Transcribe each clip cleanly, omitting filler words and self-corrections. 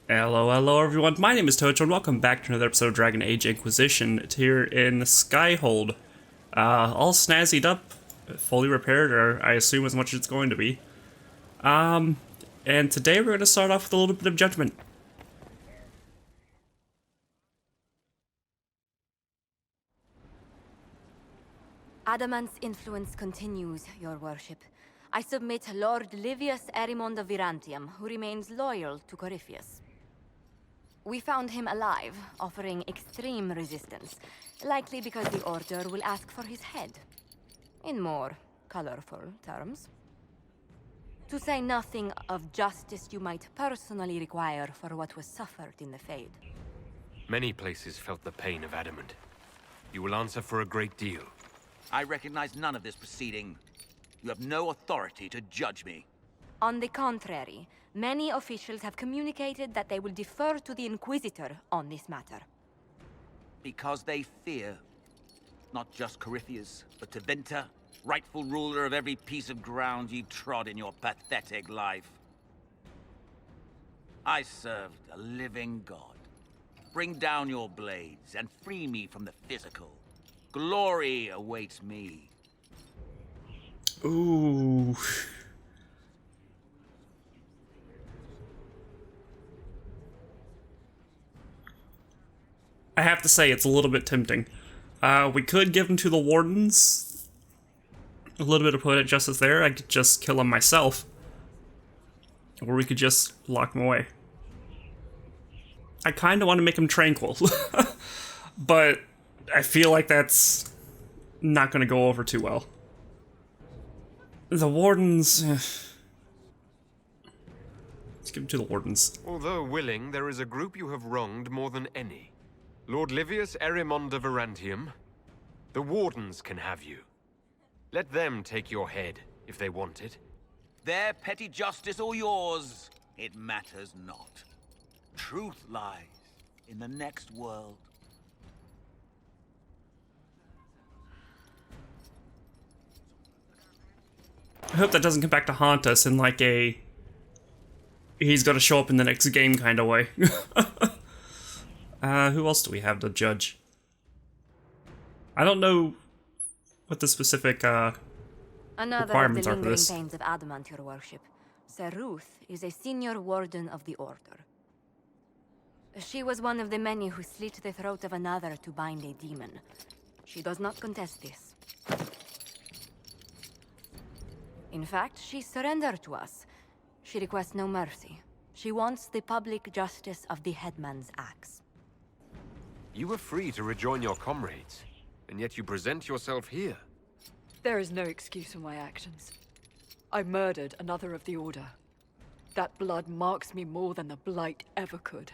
Hello everyone, my name is Tocho and welcome back to another episode of Dragon Age Inquisition here in Skyhold. All snazzied up, fully repaired, or I assume as much as it's going to be. And today we're going to start off with a little bit of judgment. Adamant's influence continues, your worship. I submit Lord Livius Erimond of Virantium, who remains loyal to Corypheus. We found him alive, offering extreme resistance, likely because the Order will ask for his head. In more colorful terms. To say nothing of justice you might personally require for what was suffered in the Fade. Many places felt the pain of Adamant. You will answer for a great deal. I recognize none of this proceeding. You have no authority to judge me. On the contrary, many officials have communicated that they will defer to the Inquisitor on this matter. Because they fear. Not just Corypheus, but Thinkin, rightful ruler of every piece of ground you trod in your pathetic life. I served a living god. Bring down your blades and free me from the physical. Glory awaits me. Ooh. I have to say, it's a little bit tempting. We could give him to the Wardens. A little bit of poetic justice there. I could just kill him myself. Or we could just lock him away. I kind of want to make him tranquil. But I feel like that's not going to go over too well. The Wardens... Let's give him to the Wardens. Although willing, there is a group you have wronged more than any. Lord Livius Erimond of Virantium. The Wardens can have you. Let them take your head, if they want it. Their petty justice or yours, it matters not. Truth lies in the next world. I hope that doesn't come back to haunt us in like a... He's gonna show up in the next game kind of way. Who else do we have to judge? I don't know what the specific Another requirements of are the for lingering this. pains of Adamant, your worship. Sir Ruth is a senior warden of the Order. She was one of the many who slit the throat of another to bind a demon. She does not contest this. In fact, she surrendered to us. She requests no mercy. She wants the public justice of the headman's axe. You were free to rejoin your comrades, and yet you present yourself here. There is no excuse for my actions. I murdered another of the Order. That blood marks me more than the Blight ever could.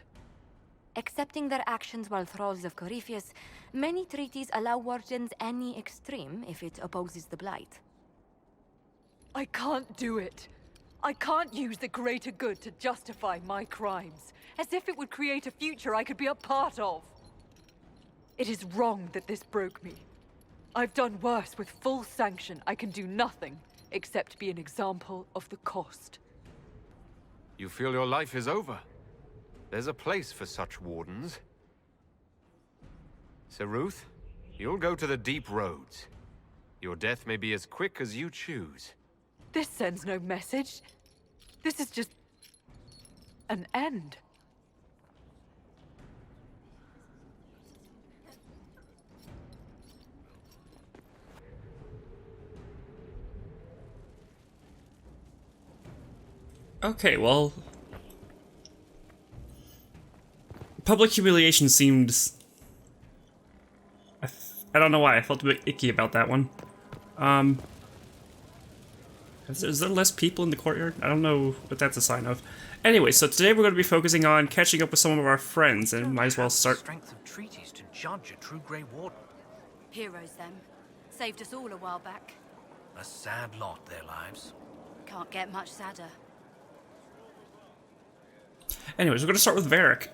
Accepting their actions while thralls of Corypheus, many treaties allow wardens any extreme if it opposes the Blight. I can't do it. I can't use the greater good to justify my crimes, as if it would create a future I could be a part of. It is wrong that this broke me. I've done worse with full sanction. I can do nothing except be an example of the cost. You feel your life is over. There's a place for such wardens. Sir Ruth, you'll go to the deep roads. Your death may be as quick as you choose. This sends no message. This is just an end. Okay, well... Public humiliation seemed... I don't know why, I felt a bit icky about that one. Is there less people in the courtyard? I don't know what that's a sign of. Anyway, so today we're going to be focusing on catching up with some of our friends, and might as well start... Strength of treaties to judge a true Grey Warden. Heroes, them. Saved us all a while back. A sad lot, their lives. Can't get much sadder. Anyways, we're going to start with Varric.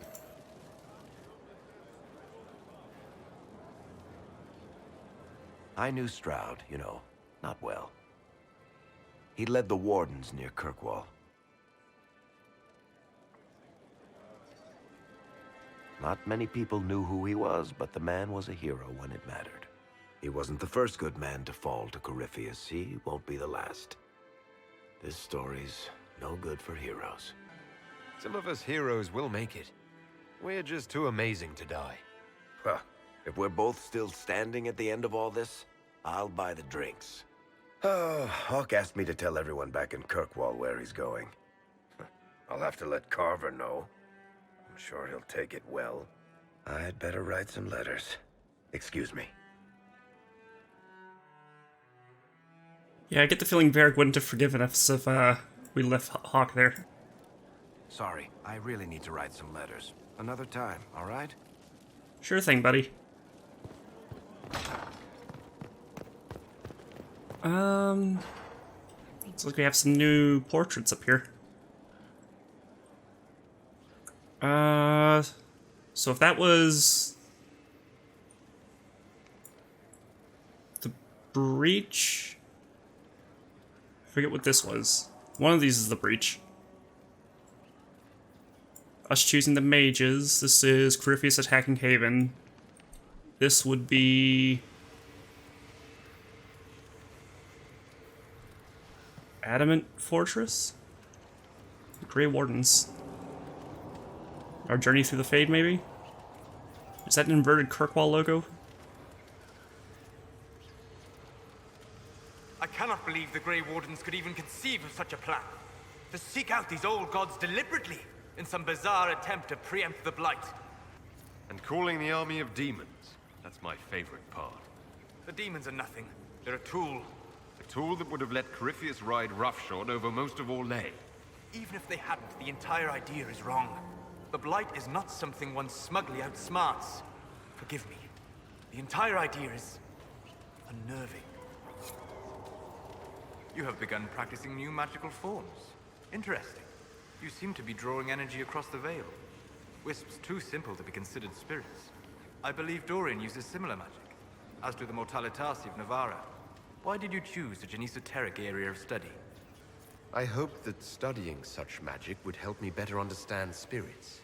I knew Stroud, you know, not well. He led the Wardens near Kirkwall. Not many people knew who he was, but the man was a hero when it mattered. He wasn't the first good man to fall to Corypheus. He won't be the last. This story's no good for heroes. Some of us heroes will make it. We're just too amazing to die. Huh. If we're both still standing at the end of all this, I'll buy the drinks. Oh, Hawk asked me to tell everyone back in Kirkwall where he's going. I'll have to let Carver know. I'm sure he'll take it well. I'd better write some letters. Excuse me. Yeah, I get the feeling Varric wouldn't have forgiven us if we left Hawk there. Sorry, I really need to write some letters. Another time, all right? Sure thing, buddy. Looks like we have some new portraits up here. So if that was the breach, I forget what this was. One of these is the breach. Us choosing the mages. This is Corypheus attacking Haven. This would be Adamant Fortress? The Grey Wardens. Our journey through the Fade, maybe? Is that an inverted Kirkwall logo? I cannot believe the Grey Wardens could even conceive of such a plan. To seek out these old gods deliberately, in some bizarre attempt to preempt the Blight. And calling the army of demons. That's my favorite part. The demons are nothing. They're a tool. A tool that would have let Corypheus ride roughshod over most of Orlais. Even if they hadn't, the entire idea is wrong. The Blight is not something one smugly outsmarts. Forgive me. The entire idea is unnerving. You have begun practicing new magical forms. Interesting. You seem to be drawing energy across the Veil. Wisps too simple to be considered spirits. I believe Dorian uses similar magic, as do the Mortalitasi of Navarra. Why did you choose such an esoteric area of study? I hoped that studying such magic would help me better understand spirits.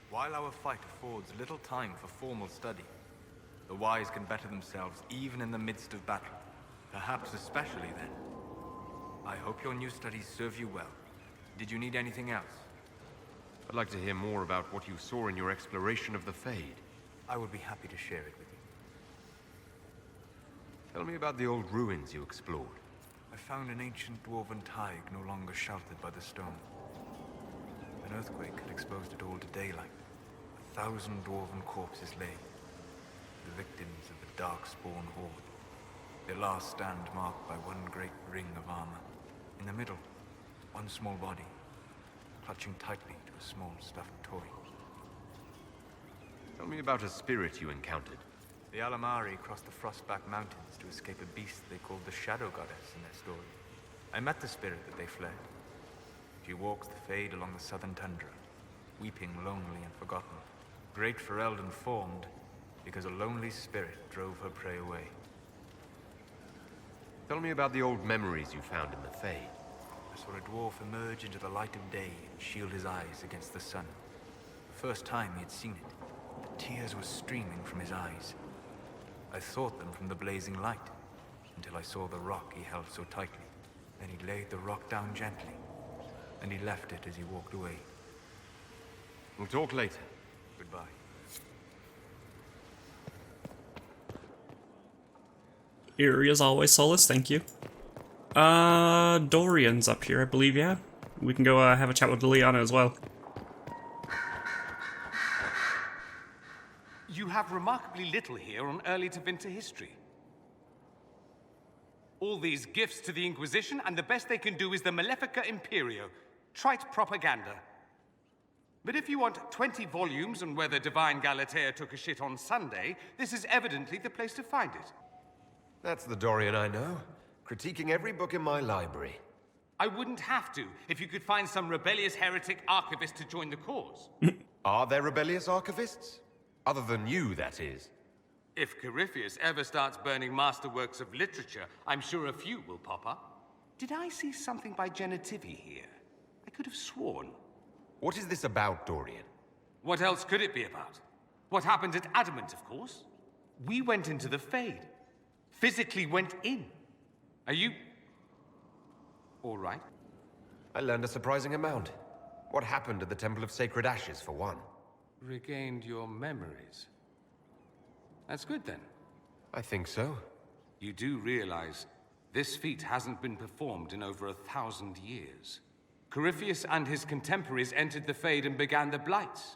While our fight affords little time for formal study, the wise can better themselves even in the midst of battle. Perhaps especially then. I hope your new studies serve you well. Did you need anything else? I'd like to hear more about what you saw in your exploration of the Fade. I would be happy to share it with you. Tell me about the old ruins you explored. I found an ancient dwarven thaig no longer sheltered by the stone. An earthquake had exposed it all to daylight. 1,000 dwarven corpses lay, the victims of the darkspawn horde. Their last stand marked by one great ring of armor. In the middle, one small body, clutching tightly to a small stuffed toy. Tell me about a spirit you encountered. The Alamari crossed the Frostback Mountains to escape a beast they called the Shadow Goddess in their story. I met the spirit that they fled. She walks the Fade along the southern tundra, weeping lonely and forgotten. Great Ferelden formed because a lonely spirit drove her prey away. Tell me about the old memories you found in the Fade. I saw a dwarf emerge into the light of day and shield his eyes against the sun. The first time he had seen it, the tears were streaming from his eyes. I thought them from the blazing light, until I saw the rock he held so tightly. Then he laid the rock down gently, and he left it as he walked away. We'll talk later. Goodbye. Eerie as always, Solus, thank you. Dorian's up here, I believe, yeah? We can go have a chat with Liliana as well. You have remarkably little here on early Tevinter history. All these gifts to the Inquisition, and the best they can do is the Malefica Imperio. Trite propaganda. But if you want 20 volumes on whether Divine Galatea took a shit on Sunday, this is evidently the place to find it. That's the Dorian I know. Critiquing every book in my library. I wouldn't have to, if you could find some rebellious heretic archivist to join the cause. Are there rebellious archivists? Other than you, that is. If Corypheus ever starts burning masterworks of literature, I'm sure a few will pop up. Did I see something by Genitivi here? I could have sworn. What is this about, Dorian? What else could it be about? What happened at Adamant, of course. We went into the Fade. Physically went in. Are you... all right? I learned a surprising amount. What happened at the Temple of Sacred Ashes, for one? Regained your memories. That's good, then. I think so. You do realize this feat hasn't been performed in over 1,000 years. Corypheus and his contemporaries entered the Fade and began the Blights.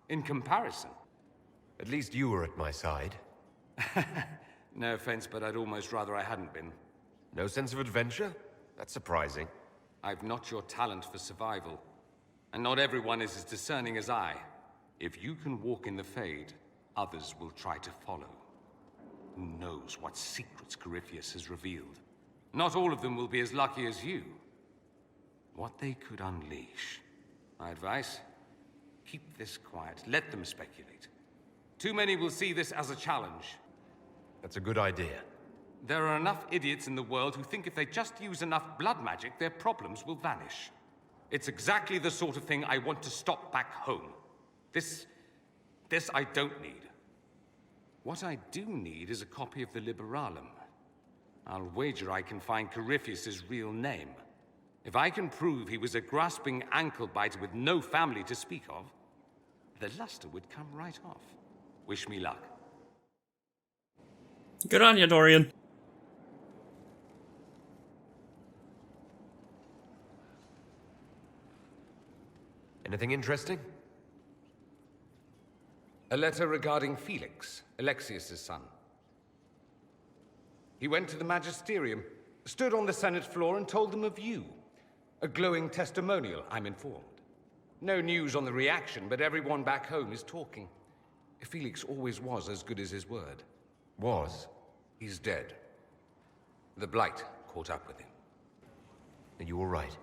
In comparison. At least you were at my side. No offense, but I'd almost rather I hadn't been. No sense of adventure? That's surprising. I've not your talent for survival. And not everyone is as discerning as I. If you can walk in the Fade, others will try to follow. Who knows what secrets Corypheus has revealed? Not all of them will be as lucky as you. What they could unleash. My advice? Keep this quiet. Let them speculate. Too many will see this as a challenge. That's a good idea. There are enough idiots in the world who think if they just use enough blood magic, their problems will vanish. It's exactly the sort of thing I want to stop back home. This I don't need. What I do need is a copy of the Liberalum. I'll wager I can find Corypheus's real name. If I can prove he was a grasping ankle-biter with no family to speak of, the luster would come right off. Wish me luck. Good on you, Dorian. Anything interesting? A letter regarding Felix, Alexius's son. He went to the Magisterium, stood on the Senate floor and told them of you. A glowing testimonial, I'm informed. No news on the reaction, but everyone back home is talking. Felix always was as good as his word. Was? He's dead. The Blight caught up with him. Are you all right?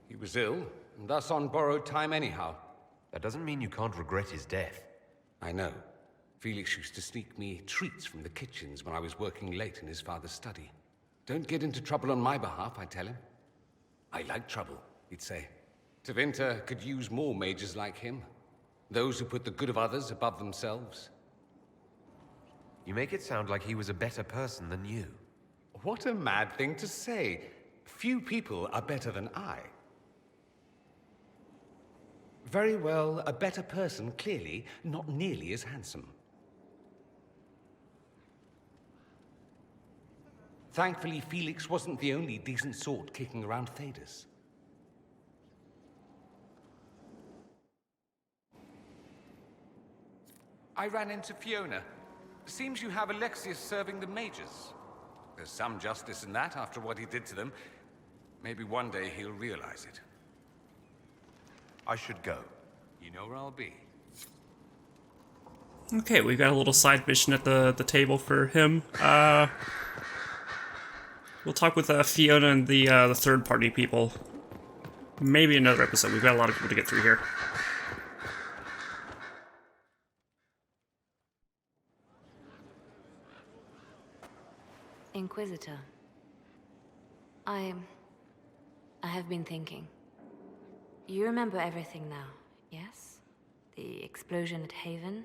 He was ill, and thus on borrowed time anyhow. That doesn't mean you can't regret his death. I know. Felix used to sneak me treats from the kitchens when I was working late in his father's study. Don't get into trouble on my behalf, I tell him. I like trouble, he'd say. Tevinter could use more mages like him. Those who put the good of others above themselves. You make it sound like he was a better person than you. What a mad thing to say. Few people are better than I. Very well, a better person, clearly, not nearly as handsome. Thankfully, Felix wasn't the only decent sort kicking around Thedas. I ran into Fiona. Seems you have Alexius serving the mages. There's some justice in that after what he did to them. Maybe one day he'll realize it. I should go. You know where I'll be. Okay, we've got a little side mission at the table for him. We'll talk with Fiona and the third-party people. Maybe another episode. We've got a lot of people to get through here. Inquisitor. I have been thinking. You remember everything now, yes? The explosion at Haven,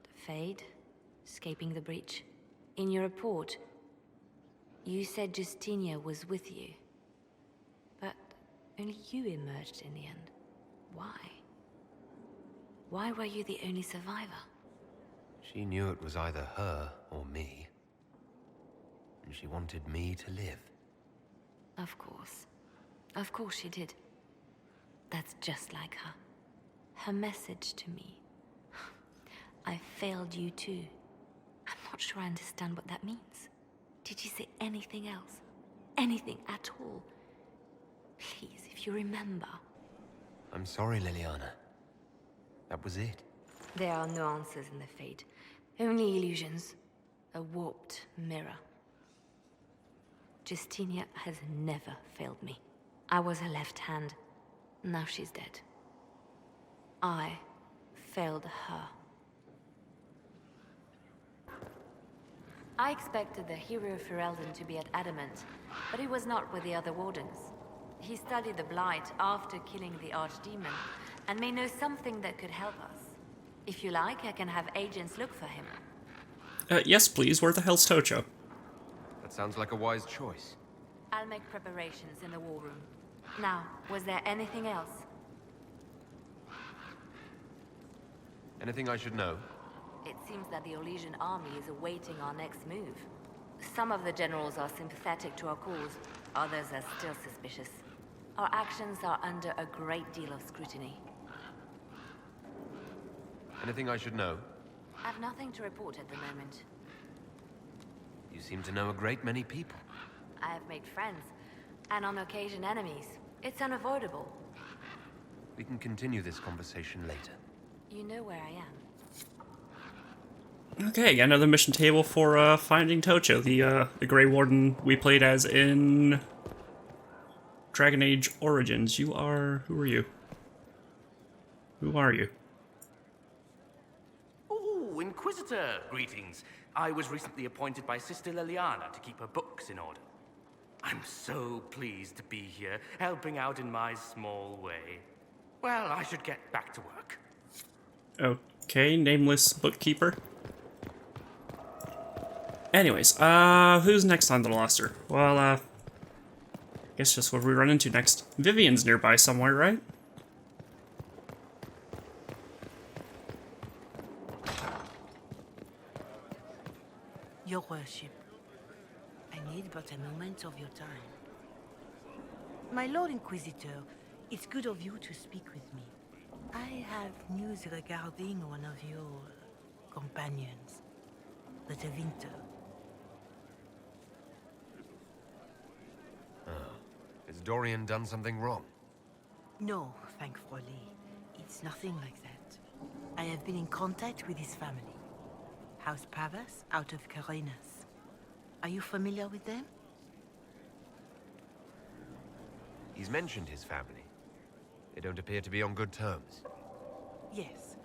the Fade, escaping the breach. In your report, you said Justinia was with you. But only you emerged in the end. Why? Why were you the only survivor? She knew it was either her or me. And she wanted me to live. Of course. Of course she did. That's just like her. Her message to me. I failed you too. I'm not sure I understand what that means. Did you say anything else? Anything at all? Please, if you remember. I'm sorry, Liliana. That was it. There are no answers in the Fate. Only illusions. A warped mirror. Justinia has never failed me. I was her left hand. Now she's dead. I failed her. I expected the hero Ferelden to be at Adamant, but he was not with the other wardens. He studied the Blight after killing the Archdemon, and may know something that could help us. If you like, I can have agents look for him. Yes, please. Where the hell's Tocho? That sounds like a wise choice. I'll make preparations in the war room. Now, was there anything else? Anything I should know? It seems that the Olesian army is awaiting our next move. Some of the generals are sympathetic to our cause, others are still suspicious. Our actions are under a great deal of scrutiny. Anything I should know? I've nothing to report at the moment. You seem to know a great many people. I have made friends, and on occasion enemies. It's unavoidable. We can continue this conversation later. You know where I am. Okay, got another mission table for finding Tocho, the Grey Warden we played as in Dragon Age Origins. Who are you? Who are you? Oh, Inquisitor, greetings. I was recently appointed by Sister Liliana to keep her books in order. I'm so pleased to be here, helping out in my small way. Well, I should get back to work. Okay, nameless bookkeeper. Anyways, who's next on the roster? Well, guess just what we run into next. Vivian's nearby somewhere, right? Your worship, I need but a moment of your time. My Lord Inquisitor, it's good of you to speak with me. I have news regarding one of your companions, the Tevinter. Has Dorian done something wrong? No, thankfully. It's nothing like that. I have been in contact with his family. House Pavas, out of Carenas. Are you familiar with them? He's mentioned his family. They don't appear to be on good terms. Yes.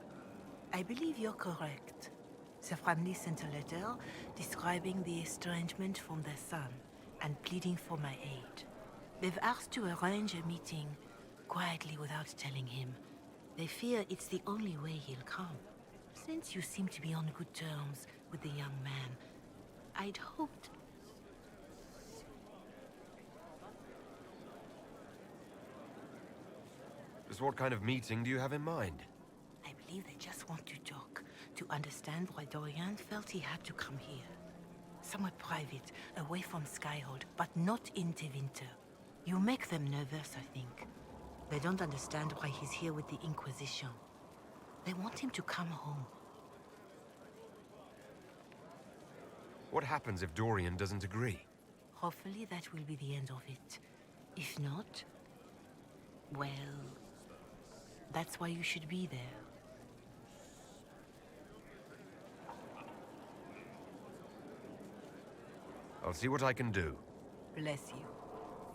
I believe you're correct. The family sent a letter describing the estrangement from their son and pleading for my aid. They've asked to arrange a meeting quietly without telling him. They fear it's the only way he'll come. Since you seem to be on good terms with the young man, I'd hoped... Just what kind of meeting do you have in mind? I believe they just want to talk, to understand why Dorian felt he had to come here. Somewhere private, away from Skyhold, but not in Tevinter. You make them nervous, I think. They don't understand why he's here with the Inquisition. They want him to come home. What happens if Dorian doesn't agree? Hopefully that will be the end of it. If not, well, that's why you should be there. I'll see what I can do. Bless you,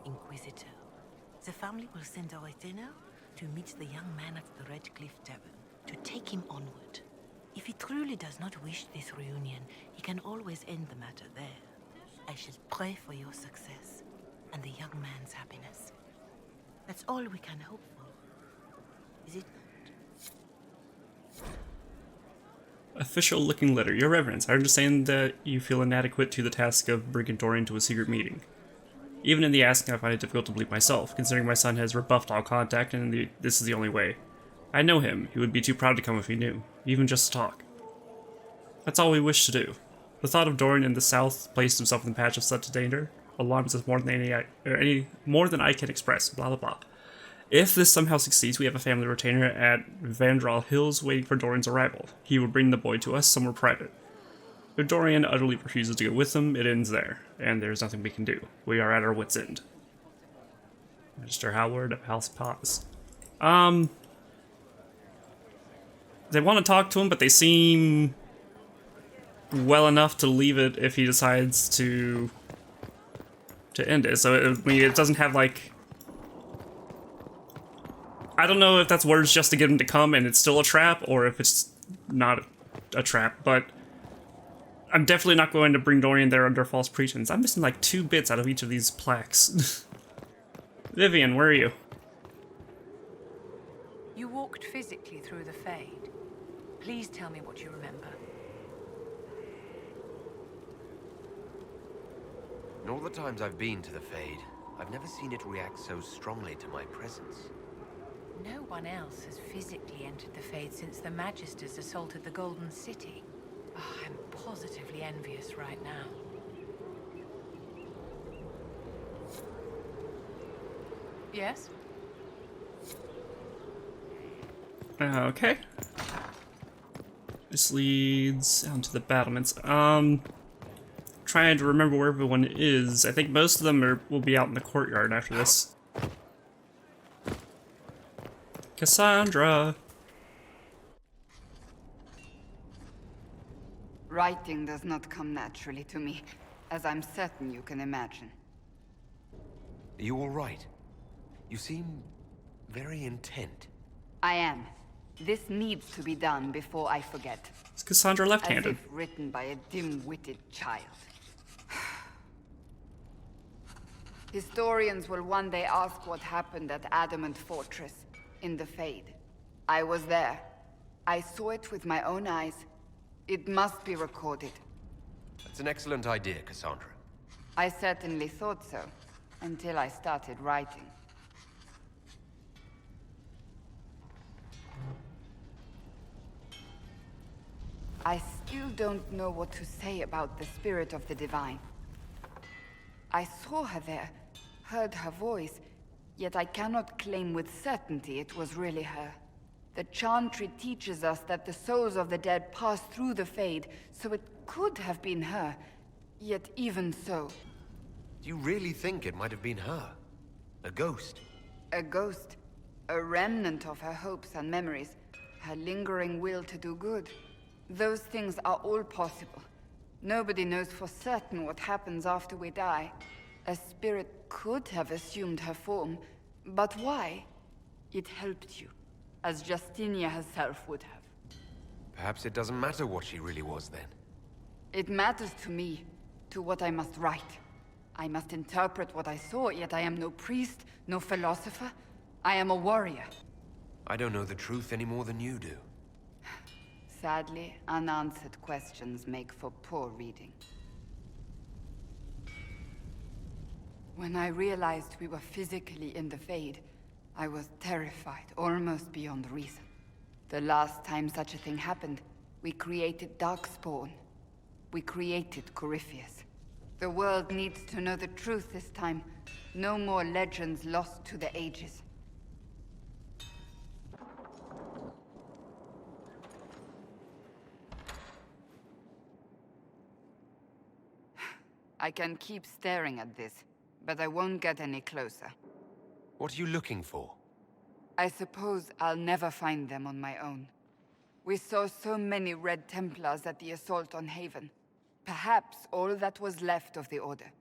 Inquisitor. The family will send a retainer to meet the young man at the Red Cliff Tavern, to take him onward. If he truly does not wish this reunion, he can always end the matter there. I shall pray for your success and the young man's happiness. That's all we can hope for. Is it not? Official-looking letter. Your Reverence, I understand that you feel inadequate to the task of bringing Dorian to a secret meeting. Even in the asking, I find it difficult to believe myself, considering my son has rebuffed all contact, and this is the only way. I know him. He would be too proud to come if he knew, even just to talk. That's all we wish to do. The thought of Dorian in the south placed himself in the patch of such danger alarms us more than more than I can express. Blah blah blah. If this somehow succeeds, we have a family retainer at Vandral Hills waiting for Dorian's arrival. He will bring the boy to us somewhere private. If Dorian utterly refuses to go with them, it ends there, and there's nothing we can do. We are at our wits' end. Mr. Howard of House Paz. They want to talk to him, but they seem well enough to leave it if he decides to end it. So, I mean, it doesn't have, like... I don't know if that's words just to get him to come and it's still a trap, or if it's not a trap, but I'm definitely not going to bring Dorian there under false pretense. I'm missing like 2 bits out of each of these plaques. Vivian, where are you? You walked physically through the Fade. Please tell me what you remember. In all the times I've been to the Fade, I've never seen it react so strongly to my presence. No one else has physically entered the Fade since the Magisters assaulted the Golden City. Oh, I'm positively envious right now. Yes? Okay. This leads down to the battlements. Trying to remember where everyone is. I think most of them will be out in the courtyard after this. Cassandra! Writing does not come naturally to me, as I'm certain you can imagine. Are you all right? You seem very intent. I am. This needs to be done before I forget. Is Cassandra left-handed? As if written by a dim-witted child. Historians will one day ask what happened at Adamant Fortress, in the Fade. I was there. I saw it with my own eyes. It must be recorded. That's an excellent idea, Cassandra. I certainly thought so, until I started writing. I still don't know what to say about the spirit of the Divine. I saw her there, heard her voice, yet I cannot claim with certainty it was really her. The Chantry teaches us that the souls of the dead pass through the Fade, so it could have been her, yet even so... Do you really think it might have been her? A ghost? A ghost. A remnant of her hopes and memories, her lingering will to do good. Those things are all possible. Nobody knows for certain what happens after we die. A spirit could have assumed her form, but why? It helped you, as Justinia herself would have. Perhaps it doesn't matter what she really was then. It matters to me, to what I must write. I must interpret what I saw, yet I am no priest, no philosopher. I am a warrior. I don't know the truth any more than you do. Sadly, unanswered questions make for poor reading. When I realized we were physically in the Fade, I was terrified, almost beyond reason. The last time such a thing happened, we created Darkspawn. We created Corypheus. The world needs to know the truth this time. No more legends lost to the ages. I can keep staring at this, but I won't get any closer. What are you looking for? I suppose I'll never find them on my own. We saw so many Red Templars at the assault on Haven. Perhaps all that was left of the Order.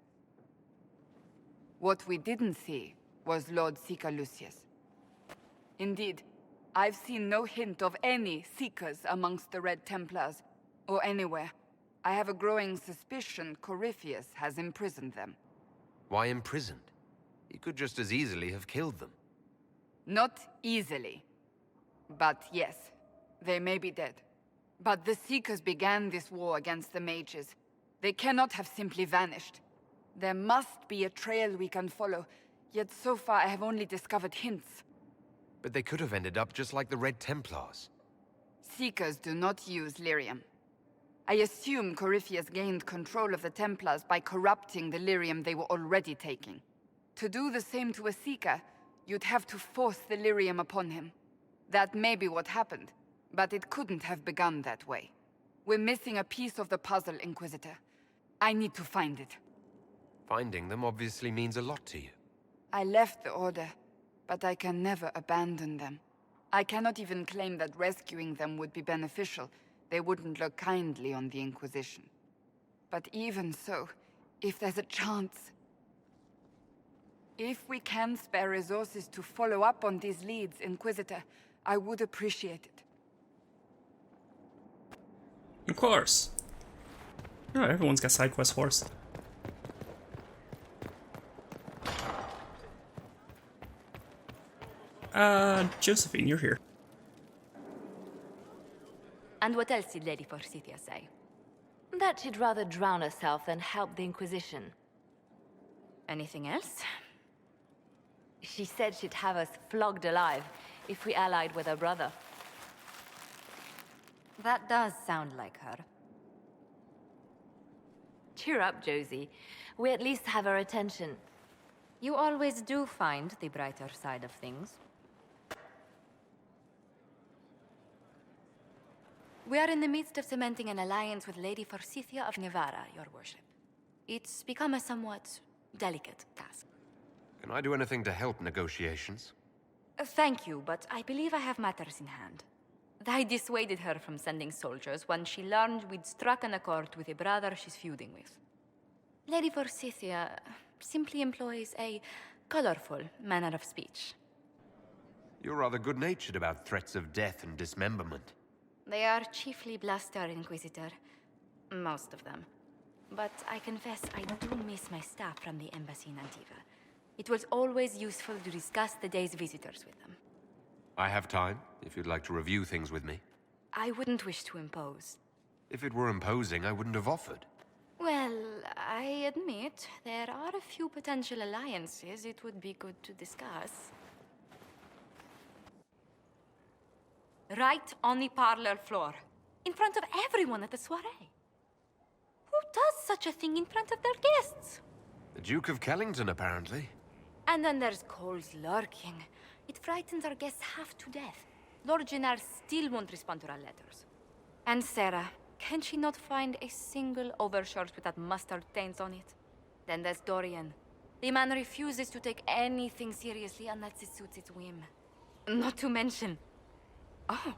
What we didn't see was Lord Seeker Lucius. Indeed, I've seen no hint of any Seekers amongst the Red Templars, or anywhere. I have a growing suspicion Corypheus has imprisoned them. Why imprisoned? He could just as easily have killed them. Not easily. But yes, they may be dead. But the Seekers began this war against the mages. They cannot have simply vanished. There must be a trail we can follow, yet so far I have only discovered hints. But they could have ended up just like the Red Templars. Seekers do not use lyrium. I assume Corypheus gained control of the Templars by corrupting the lyrium they were already taking. To do the same to a Seeker, you'd have to force the lyrium upon him. That may be what happened, but it couldn't have begun that way. We're missing a piece of the puzzle, Inquisitor. I need to find it. Finding them obviously means a lot to you. I left the Order, but I can never abandon them. I cannot even claim that rescuing them would be beneficial. They wouldn't look kindly on the Inquisition. But even so, if there's a chance... If we can spare resources to follow up on these leads, Inquisitor, I would appreciate it. Of course. Oh, everyone's got side quest for us. Josephine, you're here. And what else did Lady Forsythia say? That she'd rather drown herself than help the Inquisition. Anything else? She said she'd have us flogged alive if we allied with her brother. That does sound like her. Cheer up, Josie. We at least have her attention. You always do find the brighter side of things. We are in the midst of cementing an alliance with Lady Forsythia of Navarra, your worship. It's become a somewhat delicate task. Can I do anything to help negotiations? Thank you, but I believe I have matters in hand. I dissuaded her from sending soldiers when she learned we'd struck an accord with a brother she's feuding with. Lady Forsythia simply employs a colorful manner of speech. You're rather good-natured about threats of death and dismemberment. They are chiefly bluster, Inquisitor. Most of them. But I confess I do miss my staff from the embassy in Antiva. It was always useful to discuss the day's visitors with them. I have time, if you'd like to review things with me. I wouldn't wish to impose. If it were imposing, I wouldn't have offered. Well, I admit there are a few potential alliances it would be good to discuss. Right on the parlor floor, in front of everyone at the soiree. Who does such a thing in front of their guests? The Duke of Kellington, apparently. And then there's Cole's lurking. It frightens our guests half to death. Lord Gennard still won't respond to our letters. And Sarah, can she not find a single overshirt without mustard stains on it? Then there's Dorian. The man refuses to take anything seriously unless it suits its whim. Not to mention... Oh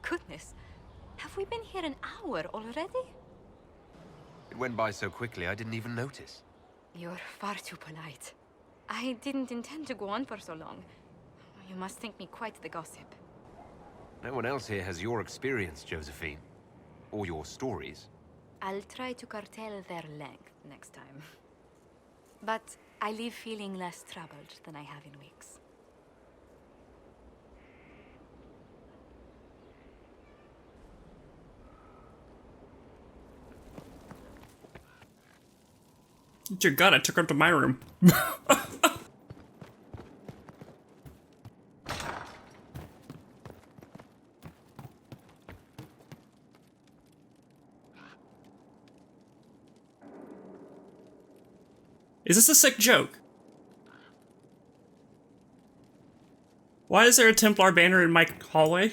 goodness. Have we been here an hour already? It went by so quickly I didn't even notice. You're far too polite. I didn't intend to go on for so long. You must think me quite the gossip. No one else here has your experience, Josephine. Or your stories. I'll try to curtail their length next time. But I leave feeling less troubled than I have in weeks. Dear God, I took her to my room. Is this a sick joke? Why is there a Templar banner in my hallway?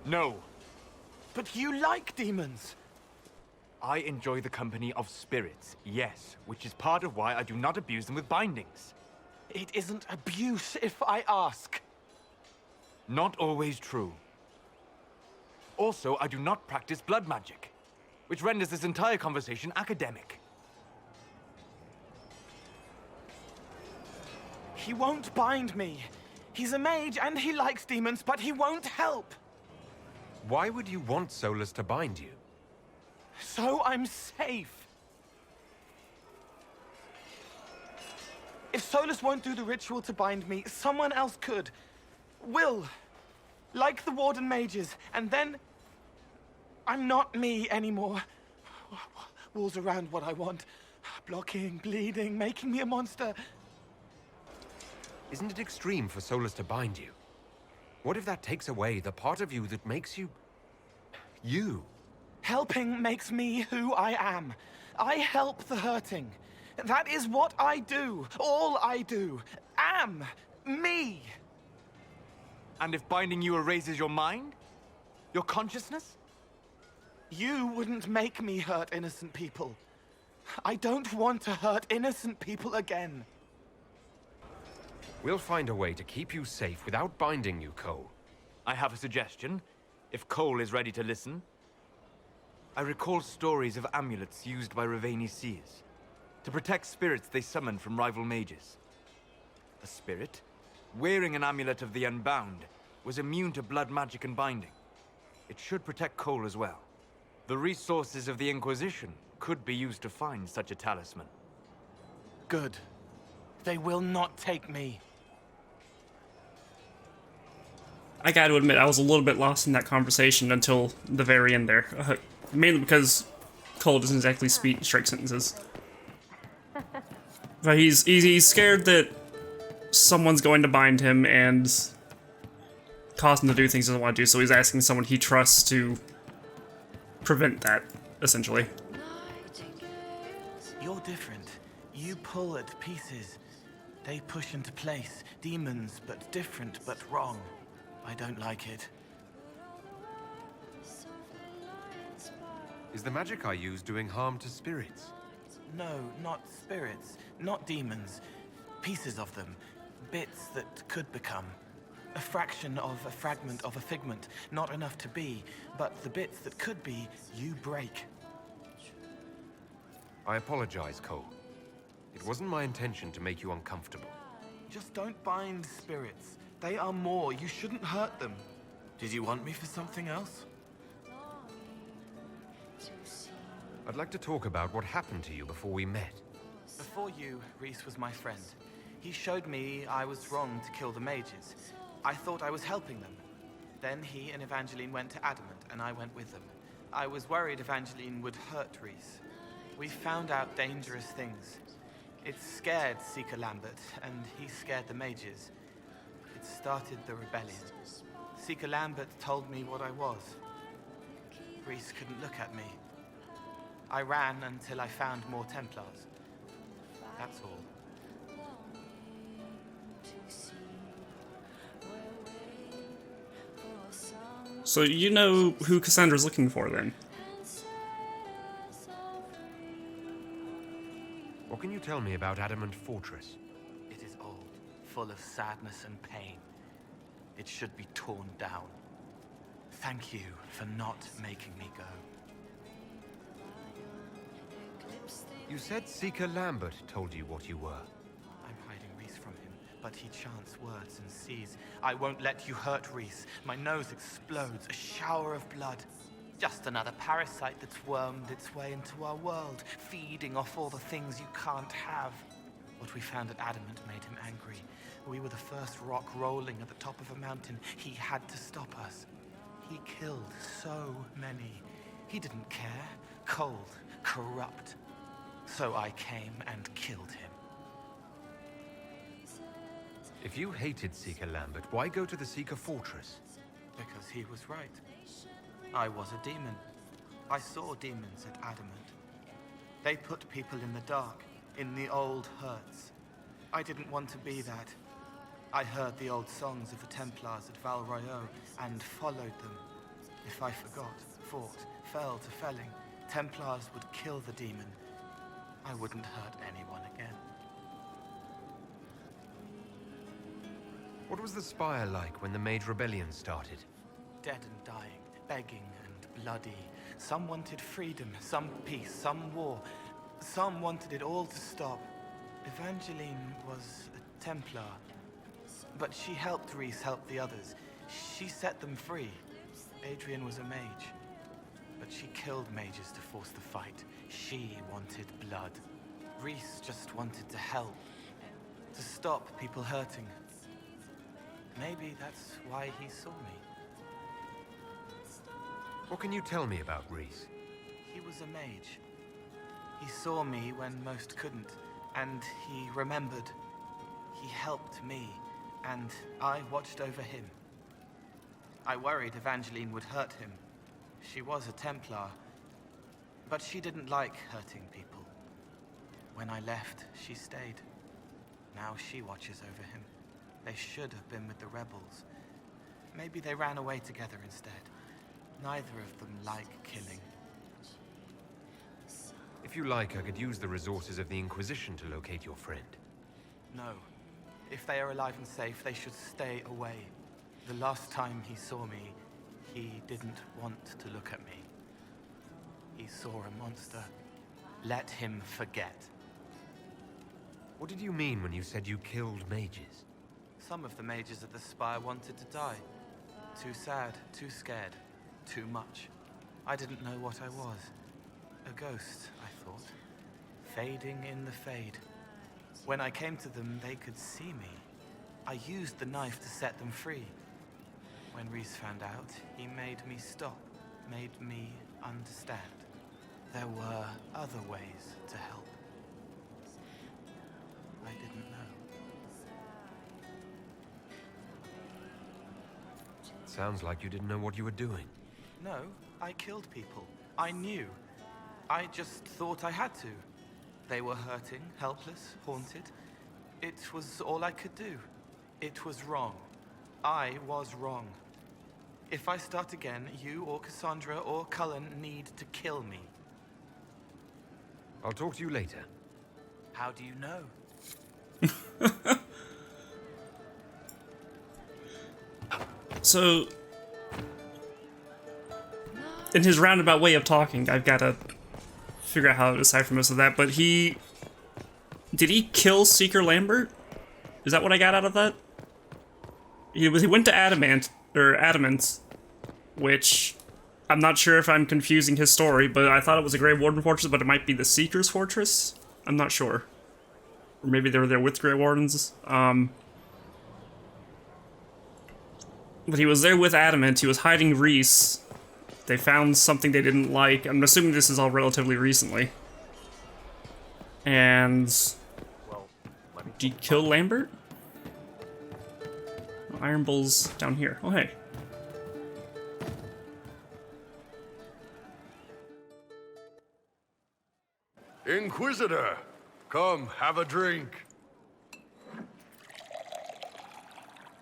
No. But you like demons. I enjoy the company of spirits, yes, which is part of why I do not abuse them with bindings. It isn't abuse if I ask. Not always true. Also, I do not practice blood magic, which renders this entire conversation academic. He won't bind me. He's a mage and he likes demons, but he won't help. Why would you want Solus to bind you? So I'm safe. If Solus won't do the ritual to bind me, someone else could. Will. Like the Warden mages, and then... I'm not me anymore. Walls around what I want. Blocking, bleeding, making me a monster. Isn't it extreme for Solus to bind you? What if that takes away the part of you that makes you... you? Helping makes me who I am. I help the hurting. That is what I do. All I do. Am. Me. And if binding you erases your mind? Your consciousness? You wouldn't make me hurt innocent people. I don't want to hurt innocent people again. We'll find a way to keep you safe without binding you, Cole. I have a suggestion, if Cole is ready to listen. I recall stories of amulets used by Raveni seers to protect spirits they summoned from rival mages. A spirit, wearing an amulet of the Unbound, was immune to blood magic and binding. It should protect Cole as well. The resources of the Inquisition could be used to find such a talisman. Good. They will not take me. I gotta admit, I was a little bit lost in that conversation until the very end there. Mainly because Cole doesn't exactly speak straight sentences. But he's scared that someone's going to bind him and cause him to do things he doesn't want to do, so he's asking someone he trusts to prevent that, essentially. You're different. You pull at pieces. They push into place. Demons, but different, but wrong. I don't like it. Is the magic I use doing harm to spirits? No, not spirits. Not demons. Pieces of them. Bits that could become. A fraction of a fragment of a figment. Not enough to be, but the bits that could be, you break. I apologize, Cole. It wasn't my intention to make you uncomfortable. Just don't bind spirits. They are more. You shouldn't hurt them. Did you want me for something else? I'd like to talk about what happened to you before we met. Before you, Rhys was my friend. He showed me I was wrong to kill the mages. I thought I was helping them. Then he and Evangeline went to Adamant, and I went with them. I was worried Evangeline would hurt Rhys. We found out dangerous things. It scared Seeker Lambert, and he scared the mages. It started the rebellion. Seeker Lambert told me what I was. Rhys couldn't look at me. I ran until I found more Templars. That's all. So you know who Cassandra's looking for, then? What can you tell me about Adamant Fortress? It is old, full of sadness and pain. It should be torn down. Thank you for not making me go. You said Seeker Lambert told you what you were. I'm hiding Rhys from him, but he chants words and sees. I won't let you hurt Rhys. My nose explodes, a shower of blood. Just another parasite that's wormed its way into our world, feeding off all the things you can't have. What we found at Adamant made him angry. We were the first rock rolling at the top of a mountain. He had to stop us. He killed so many. He didn't care. Cold, corrupt. So I came and killed him. If you hated Seeker Lambert, why go to the Seeker Fortress? Because he was right. I was a demon. I saw demons at Adamant. They put people in the dark, in the old hurts. I didn't want to be that. I heard the old songs of the Templars at Val Royeaux and followed them. If I forgot, fought, fell to felling, Templars would kill the demon. I wouldn't hurt anyone again. What was the Spire like when the Mage Rebellion started? Dead and dying, begging and bloody. Some wanted freedom, some peace, some war. Some wanted it all to stop. Evangeline was a Templar, but she helped Rhys help the others. She set them free. Adrian was a mage, but she killed mages to force the fight. She wanted blood. Rhys just wanted to help, to stop people hurting. Maybe that's why he saw me. What can you tell me about Rhys? He was a mage. He saw me when most couldn't, and he remembered. He helped me, and I watched over him. I worried Evangeline would hurt him. She was a Templar, but she didn't like hurting people. When I left, she stayed. Now she watches over him. They should have been with the rebels. Maybe they ran away together instead. Neither of them like killing. If you like, I could use the resources of the Inquisition to locate your friend. No. If they are alive and safe, they should stay away. The last time he saw me, he didn't want to look at me. He saw a monster. Let him forget. What did you mean when you said you killed mages? Some of the mages at the Spire wanted to die. Too sad, too scared, too much. I didn't know what I was. A ghost, I thought. Fading in the fade. When I came to them, they could see me. I used the knife to set them free. When Reese found out, he made me stop, made me understand. There were other ways to help. I didn't know. Sounds like you didn't know what you were doing. No, I killed people. I knew. I just thought I had to. They were hurting, helpless, haunted. It was all I could do. It was wrong. I was wrong. If I start again, you or Cassandra or Cullen need to kill me. I'll talk to you later. How do you know? So, in his roundabout way of talking, I've got to figure out how to decipher most of that, but did he kill Seeker Lambert? Is that what I got out of that? He went to Adamant, which I'm not sure if I'm confusing his story, but I thought it was a Grey Warden fortress, but it might be the Seeker's fortress? I'm not sure. Or maybe they were there with Grey Wardens. But he was there with Adamant, he was hiding Reese. They found something they didn't like. I'm assuming this is all relatively recently. And... did he kill Lambert? Oh, Iron Bull's down here. Oh, hey. Inquisitor, come have a drink.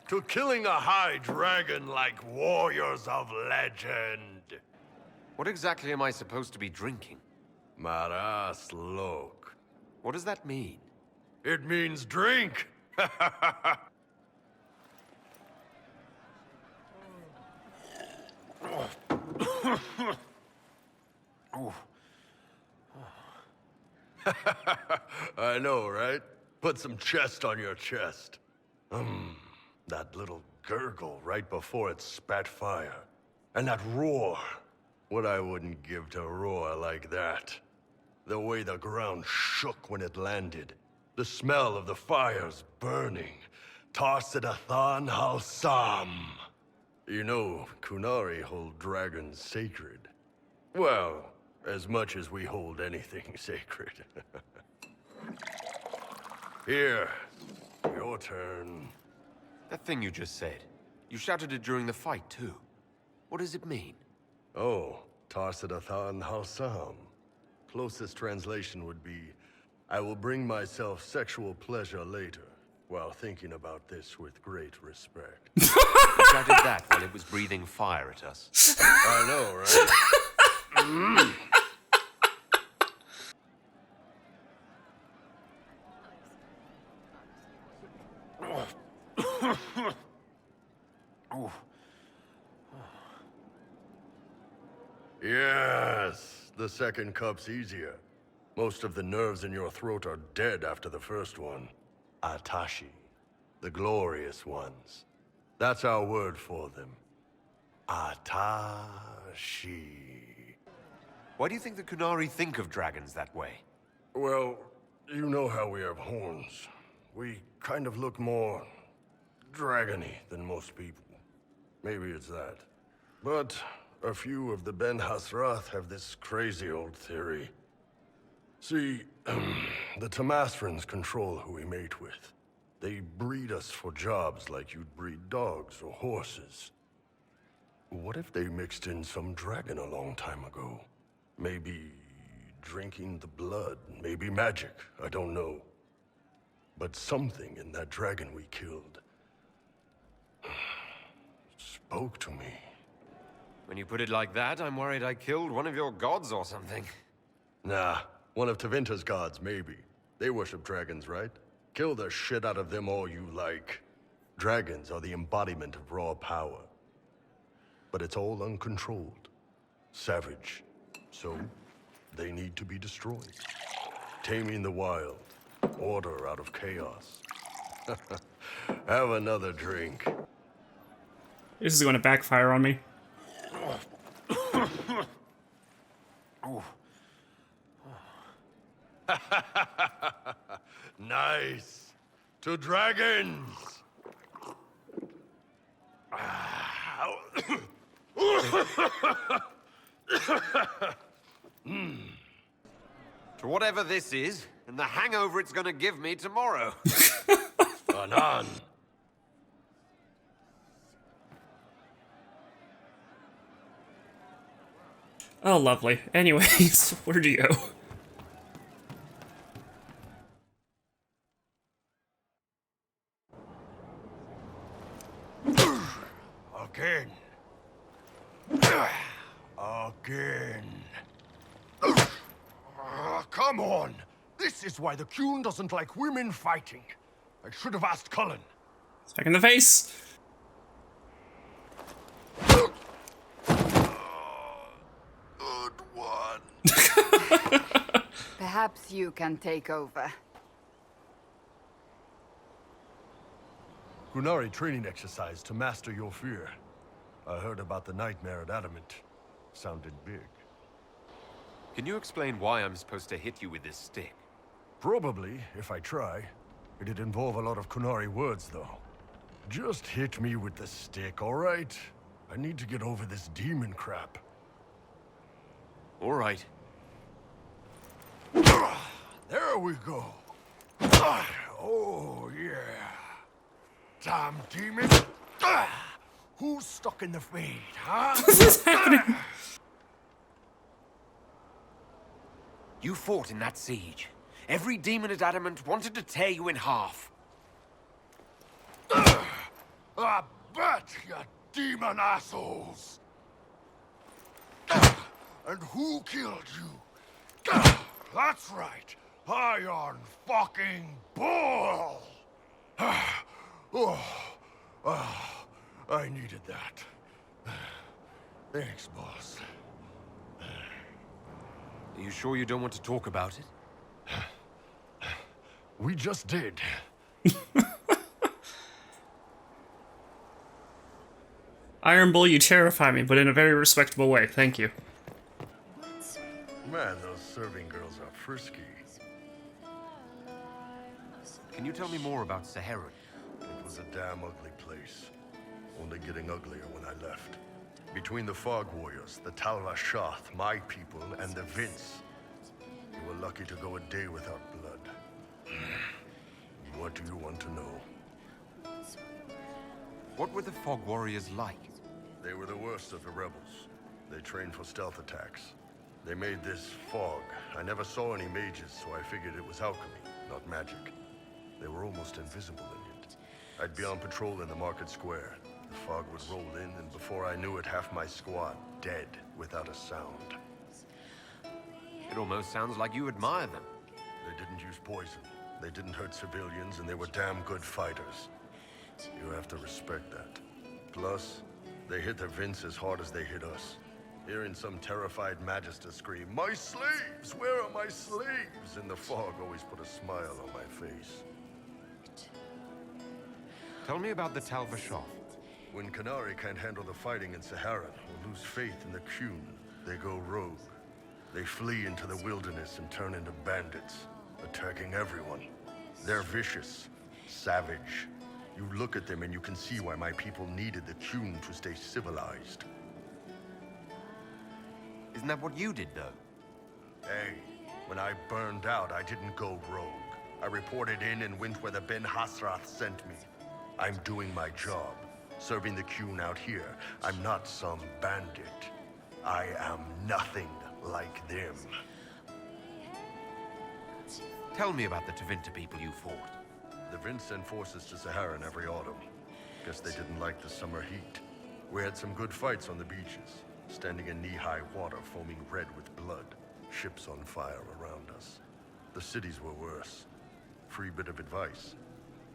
To killing a high dragon like warriors of legend. What exactly am I supposed to be drinking? Maras lok. What does that mean? It means drink. I know, right? Put some chest on your chest. That little gurgle right before it spat fire. And that roar. What I wouldn't give to roar like that. The way the ground shook when it landed. The smell of the fires burning. Tarsidathan Halsam. You know, Kunari hold dragons sacred. Well, as much as we hold anything sacred. Here, your turn. That thing you just said. You shouted it during the fight, too. What does it mean? Oh, Tarsidathan Halsam. Closest translation would be, I will bring myself sexual pleasure later, while thinking about this with great respect. You shouted that while it was breathing fire at us. I know, right? Yes, the second cup's easier. Most of the nerves in your throat are dead after the first one. Atashi, the glorious ones. That's our word for them. Atashi. Why do you think the Kunari think of dragons that way? Well, you know how we have horns. We kind of look more dragony than most people. Maybe it's that. But a few of the Ben Hasrath have this crazy old theory. See, the Tamasrans control who we mate with. They breed us for jobs like you'd breed dogs or horses. What if they mixed in some dragon a long time ago? Maybe drinking the blood, maybe magic, I don't know. But something in that dragon we killed spoke to me. When you put it like that, I'm worried I killed one of your gods or something. Nah, one of Tevinter's gods, maybe. They worship dragons, right? Kill the shit out of them all you like. Dragons are the embodiment of raw power. But it's all uncontrolled. Savage. So, they need to be destroyed. Taming the wild. Order out of chaos. Have another drink. This is going to backfire on me. Nice. To dragons. To whatever this is, and the hangover it's gonna give me tomorrow. Anan. Oh, lovely. Anyways, where'd you go? Again. Again. Come on! This is why the Qun doesn't like women fighting. I should have asked Cullen. Back in the face! Good one. Perhaps you can take over. Qunari training exercise to master your fear. I heard about the nightmare at Adamant. Sounded big. Can you explain why I'm supposed to hit you with this stick? Probably, if I try. It'd involve a lot of Qunari words, though. Just hit me with the stick, alright? I need to get over this demon crap. Alright. There we go. Oh, yeah. Damn demon. Who's stuck in the fade, huh? What is happening? You fought in that siege. Every demon at Adamant wanted to tear you in half. I bet, you demon assholes! And who killed you? That's right, Iron fucking Bull! I needed that. Thanks, boss. Are you sure you don't want to talk about it? We just did. Iron Bull, you terrify me, but in a very respectable way. Thank you. Man, those serving girls are frisky. Can you tell me more about Saharan? It was a damn ugly place. Only getting uglier when I left. Between the Fog Warriors, the Talva Shoth, my people, and the Vince. You were lucky to go a day without blood. What do you want to know? What were the Fog Warriors like? They were the worst of the rebels. They trained for stealth attacks. They made this fog. I never saw any mages, so I figured it was alchemy, not magic. They were almost invisible in it. I'd be on patrol in the market square. The fog would roll in, and before I knew it, half my squad dead without a sound. It almost sounds like you admire them. They didn't use poison. They didn't hurt civilians, and they were damn good fighters. You have to respect that. Plus, they hit the Vince as hard as they hit us. Hearing some terrified Magister scream, "My slaves! Where are my slaves?" in the fog always put a smile on my face. Tell me about the Talva Shoth. When Qunari can't handle the fighting in Saharan or lose faith in the Qun, they go rogue. They flee into the wilderness and turn into bandits, attacking everyone. They're vicious, savage. You look at them and you can see why my people needed the Qun to stay civilized. Isn't that what you did, though? Hey, when I burned out, I didn't go rogue. I reported in and went where the Ben Hasrath sent me. I'm doing my job, serving the Qun out here. I'm not some bandit. I am nothing like them. Tell me about the Tevinter people you fought. The Vince sent forces to Saharan every autumn. Guess they didn't like the summer heat. We had some good fights on the beaches, standing in knee-high water foaming red with blood, ships on fire around us. The cities were worse. Free bit of advice.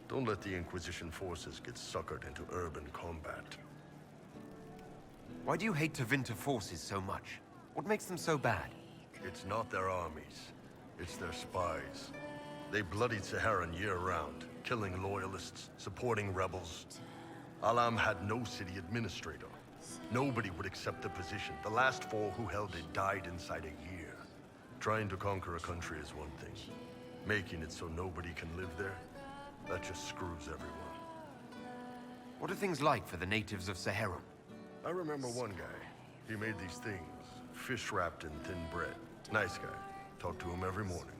Don't let the Inquisition forces get suckered into urban combat. Why do you hate Tevinter forces so much? What makes them so bad? It's not their armies. It's their spies. They bloodied Saharan year-round, killing loyalists, supporting rebels. Alam had no city administrator. Nobody would accept the position. The last 4 who held it died inside a year. Trying to conquer a country is one thing. Making it so nobody can live there, that just screws everyone. What are things like for the natives of Saharan? I remember one guy. He made these things, fish wrapped in thin bread. Nice guy. Talk to him every morning.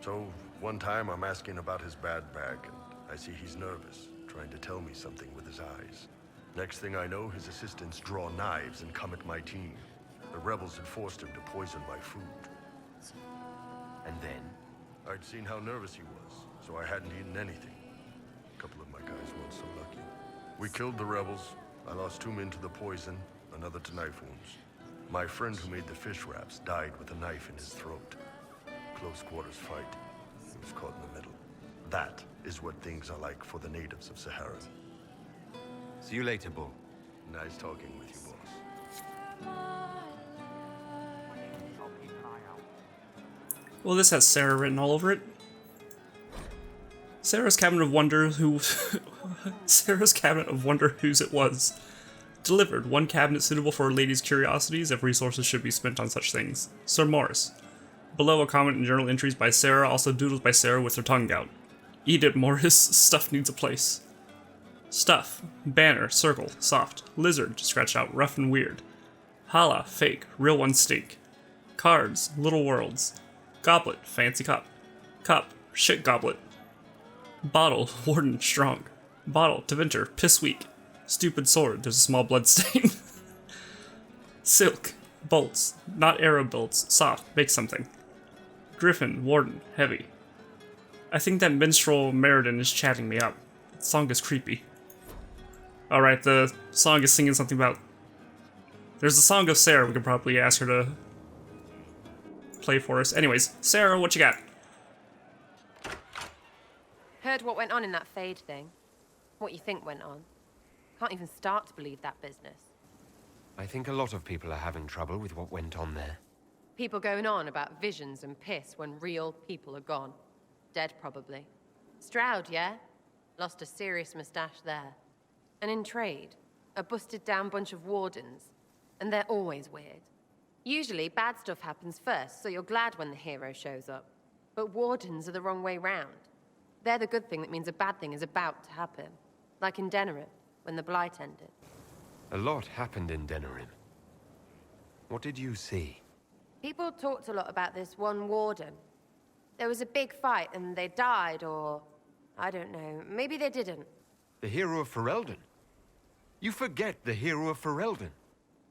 So, one time I'm asking about his bad back, and I see he's nervous, trying to tell me something with his eyes. Next thing I know, his assistants draw knives and come at my team. The rebels had forced him to poison my food. And then? I'd seen how nervous he was, so I hadn't eaten anything. A couple of my guys weren't so lucky. We killed the rebels. I lost 2 men to the poison, another to knife wounds. My friend who made the fish wraps died with a knife in his throat. Close quarters fight. He was caught in the middle. That is what things are like for the natives of Sahara. See you later, Bull. Nice talking with you, boss. Well, this has Sarah written all over it. Sarah's Cabinet of Wonder Sarah's Cabinet of Wonder whose it was. Delivered. One cabinet suitable for a lady's curiosities if resources should be spent on such things. Sir Morris. Below a comment and journal entries by Sarah, also doodles by Sarah with her tongue out. Eat it, Morris. Stuff needs a place. Stuff. Banner. Circle. Soft. Lizard. Scratched out. Rough and weird. Hala. Fake. Real one stink. Cards. Little worlds. Goblet. Fancy cup. Cup. Shit goblet. Bottle. Warden. Strong. Bottle. Deventer. Piss weak. Stupid sword. There's a small blood stain. Silk. Bolts. Not arrow bolts. Soft. Make something. Griffin. Warden. Heavy. I think that minstrel Meriden is chatting me up. The song is creepy. Alright, the song is singing something about... There's a song of Sarah we could probably ask her to play for us. Anyways, Sarah, what you got? Heard what went on in that Fade thing. What you think went on. Can't even start to believe that business. I think a lot of people are having trouble with what went on there. People going on about visions and piss when real people are gone. Dead, probably. Stroud, yeah? Lost a serious moustache there. And in trade, a busted-down bunch of wardens. And they're always weird. Usually, bad stuff happens first, so you're glad when the hero shows up. But wardens are the wrong way round. They're the good thing that means a bad thing is about to happen. Like in Denerim, when the Blight ended. A lot happened in Denerim. What did you see? People talked a lot about this one warden. There was a big fight and they died, or... I don't know, maybe they didn't. The hero of Ferelden? You forget the hero of Ferelden.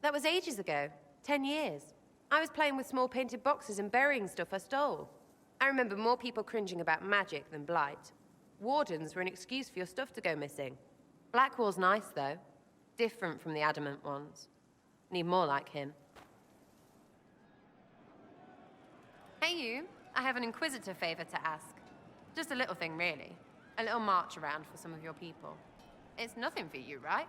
That was ages ago. 10 years. I was playing with small painted boxes and burying stuff I stole. I remember more people cringing about magic than Blight. Wardens were an excuse for your stuff to go missing. Blackwall's nice, though. Different from the Adamant ones. Need more like him. Hey, you. I have an Inquisitor favor to ask. Just a little thing, really. A little march around for some of your people. It's nothing for you, right?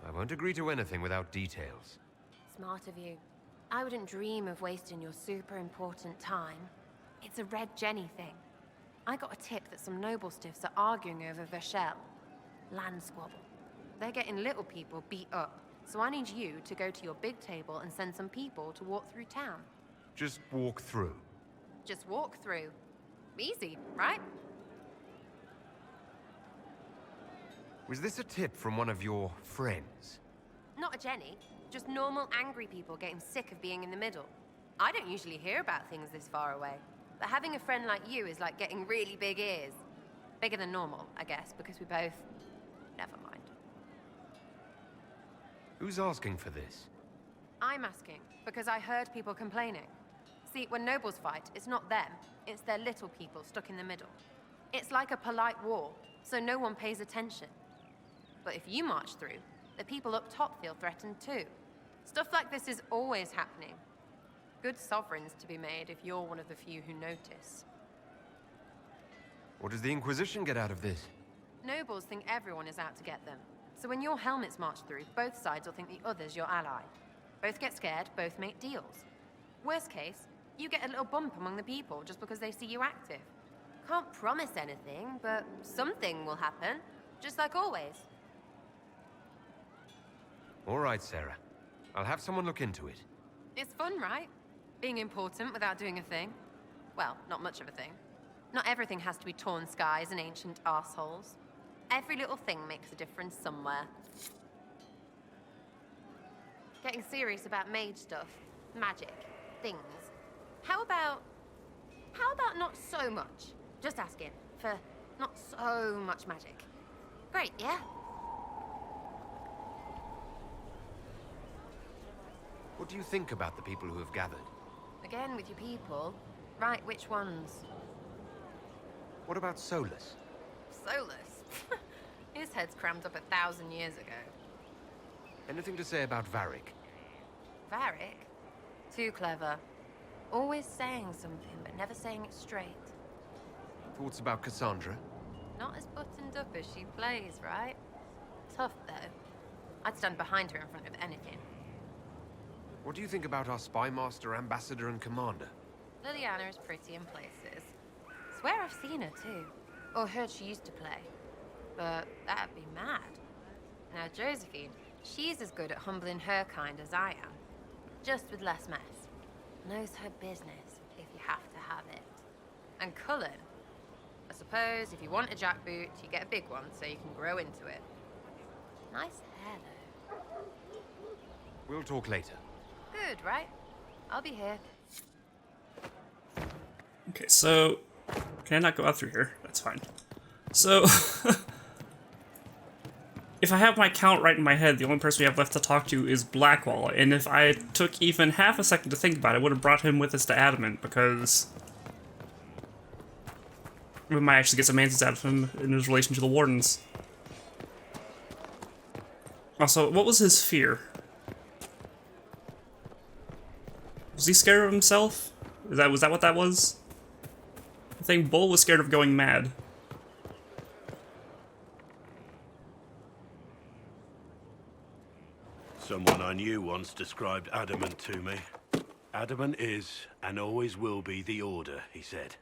I won't agree to anything without details. Smart of you. I wouldn't dream of wasting your super important time. It's a Red Jenny thing. I got a tip that some noble stiffs are arguing over Vashel. Land squabble. They're getting little people beat up, so I need you to go to your big table and send some people to walk through town. Just walk through. Just walk through. Easy, right? Was this a tip from one of your friends? Not a Jenny. Just normal angry people getting sick of being in the middle. I don't usually hear about things this far away. But having a friend like you is like getting really big ears. Bigger than normal, I guess, because we both... Never mind. Who's asking for this? I'm asking, because I heard people complaining. See, when nobles fight, it's not them. It's their little people stuck in the middle. It's like a polite war, so no one pays attention. But if you march through, the people up top feel threatened too. Stuff like this is always happening. Good sovereigns to be made if you're one of the few who notice. What does the Inquisition get out of this? Nobles think everyone is out to get them. So when your helmets march through, both sides will think the other's your ally. Both get scared, both make deals. Worst case, you get a little bump among the people just because they see you active. Can't promise anything, but something will happen, just like always. All right, Sarah. I'll have someone look into it. It's fun, right? Being important without doing a thing. Well, not much of a thing. Not everything has to be torn skies and ancient arseholes. Every little thing makes a difference somewhere. Getting serious about mage stuff, magic, things. How about not so much? Just asking for not so much magic. Great, yeah? What do you think about the people who have gathered? Again with your people. Right, which ones? What about Solus? Solus? His head's crammed up 1,000 years ago. Anything to say about Varric? Varric? Too clever. Always saying something, but never saying it straight. Thoughts about Cassandra? Not as buttoned up as she plays, right? Tough, though. I'd stand behind her in front of anything. What do you think about our spy master, ambassador, and commander? Liliana is pretty in places. Swear I've seen her, too. Or heard she used to play. But that'd be mad. Now, Josephine, she's as good at humbling her kind as I am. Just with less mess. Knows her business, if you have to have it. And Cullen, I suppose if you want a jackboot, you get a big one so you can grow into it. Nice hair, though. We'll talk later. Good, right? I'll be here. Okay, so... Can I not go out through here? That's fine. So... if I have my count right in my head, the only person we have left to talk to is Blackwall, and if I took even half a second to think about it, I would have brought him with us to Adamant, because... we might actually get some answers out of him in his relation to the Wardens. Also, what was his fear? Was he scared of himself? Was that what that was? I think Bull was scared of going mad. Someone I knew once described Adamant to me. Adamant is, and always will be, the Order, he said.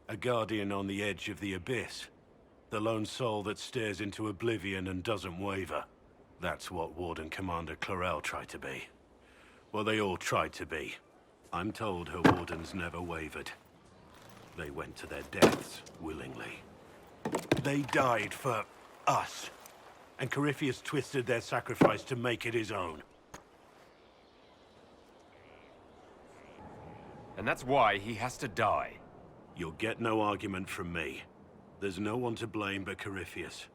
A guardian on the edge of the abyss. The lone soul that stares into oblivion and doesn't waver. That's what Warden Commander Clarel tried to be. Well, they all tried to be. I'm told her wardens never wavered. They went to their deaths willingly. They died for us. And Corypheus twisted their sacrifice to make it his own. And that's why he has to die. You'll get no argument from me. There's no one to blame but Corypheus.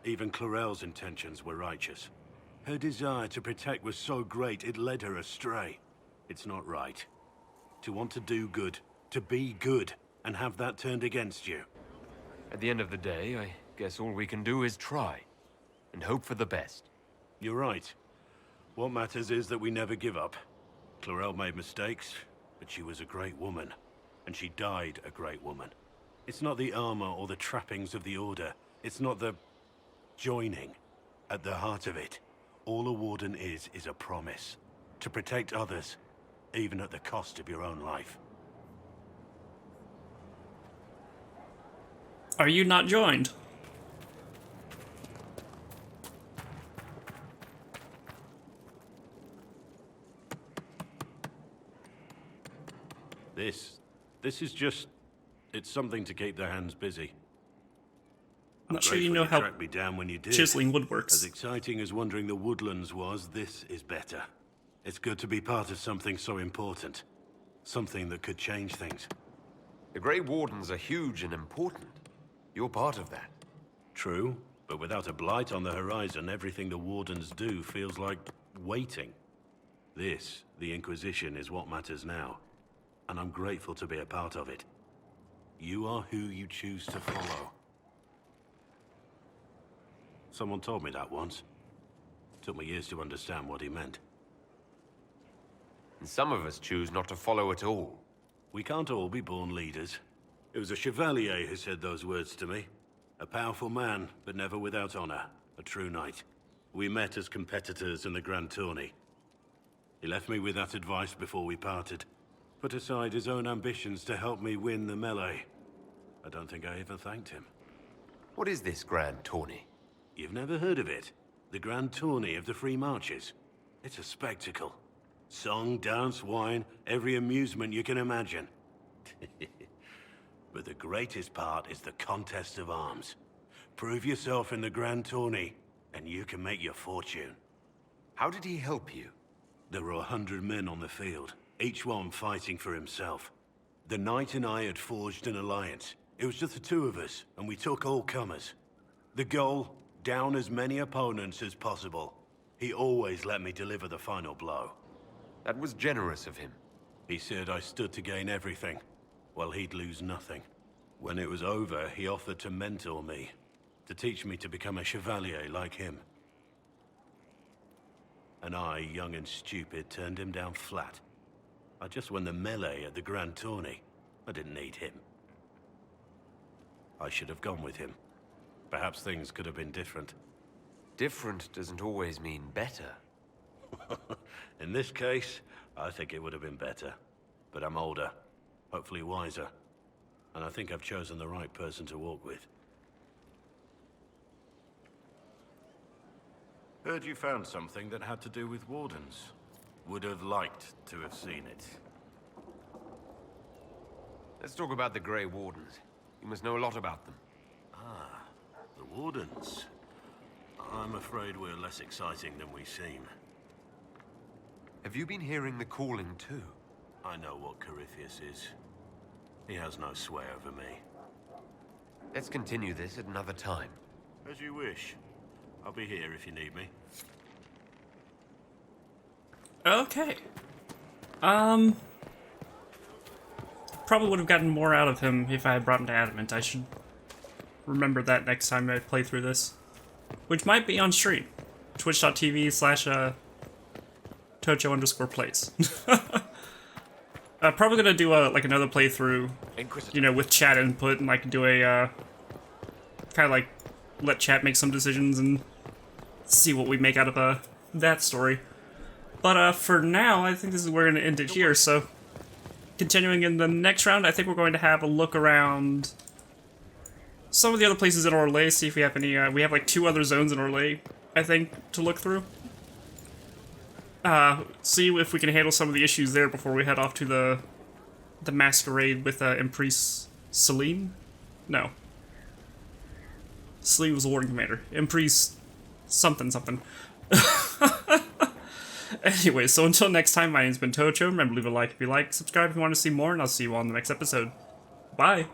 Even Clarel's intentions were righteous. Her desire to protect was so great it led her astray. It's not right. To want to do good, to be good, and have that turned against you. At the end of the day, I guess all we can do is try. And hope for the best. You're right. What matters is that we never give up. Clarel made mistakes, but she was a great woman. And she died a great woman. It's not the armor or the trappings of the Order. It's not the... joining. At the heart of it, all a Warden is a promise. To protect others, even at the cost of your own life. Are you not joined? This is just... it's something to keep their hands busy. I'm not sure you know how tracked me down when you did. chiseling wood works. As exciting as wandering the woodlands was, this is better. It's good to be part of something so important. Something that could change things. The Grey Wardens are huge and important. You're part of that. True, but without a blight on the horizon, everything the Wardens do feels like waiting. This, the Inquisition, is what matters now. And I'm grateful to be a part of it. You are who you choose to follow. Someone told me that once. Took me years to understand what he meant. And some of us choose not to follow at all. We can't all be born leaders. It was a chevalier who said those words to me. A powerful man, but never without honor. A true knight. We met as competitors in the Grand Tourney. He left me with that advice before we parted. Put aside his own ambitions to help me win the melee. I don't think I ever thanked him. What is this Grand Tourney? You've never heard of it? The Grand Tourney of the Free Marches. It's a spectacle. Song, dance, wine, every amusement you can imagine. But the greatest part is the contest of arms. Prove yourself in the Grand Tourney, and you can make your fortune. How did he help you? There were 100 men on the field, each one fighting for himself. The Knight and I had forged an alliance. It was just the two of us, and we took all comers. The goal, down as many opponents as possible. He always let me deliver the final blow. That was generous of him. He said I stood to gain everything, while he'd lose nothing. When it was over, he offered to mentor me, to teach me to become a chevalier like him. And I, young and stupid, turned him down flat. I just won the melee at the Grand Tourney. I didn't need him. I should have gone with him. Perhaps things could have been different. Different doesn't always mean better. In this case, I think it would have been better. But I'm older, hopefully wiser. And I think I've chosen the right person to walk with. Heard you found something that had to do with wardens. Would have liked to have seen it. Let's talk about the Grey Wardens. You must know a lot about them. Ah, the wardens. I'm afraid we're less exciting than we seem. Have you been hearing the calling too? I know what Corypheus is. He has no sway over me. Let's continue this at another time. As you wish. I'll be here if you need me. Okay. Probably would have gotten more out of him if I had brought him to Adamant. I should remember that next time I play through this. Which might be on stream. Twitch.tv/Tocho_plays. Probably gonna do like another playthrough, you know, with chat input, and like do a kind of like let chat make some decisions and see what we make out of that story. But for now, I think this is where we're gonna end it here. So continuing in the next round, I think we're going to have a look around some of the other places in Orlais, see if we have any. We have like 2 other zones in Orlais, I think, to look through. See if we can handle some of the issues there before we head off to the masquerade with Empress Celine? No. Celine was the warden commander. Empress something. Anyway, so until next time, my name's been Tocho. Remember, leave a like if you like, subscribe if you want to see more, and I'll see you all in the next episode. Bye!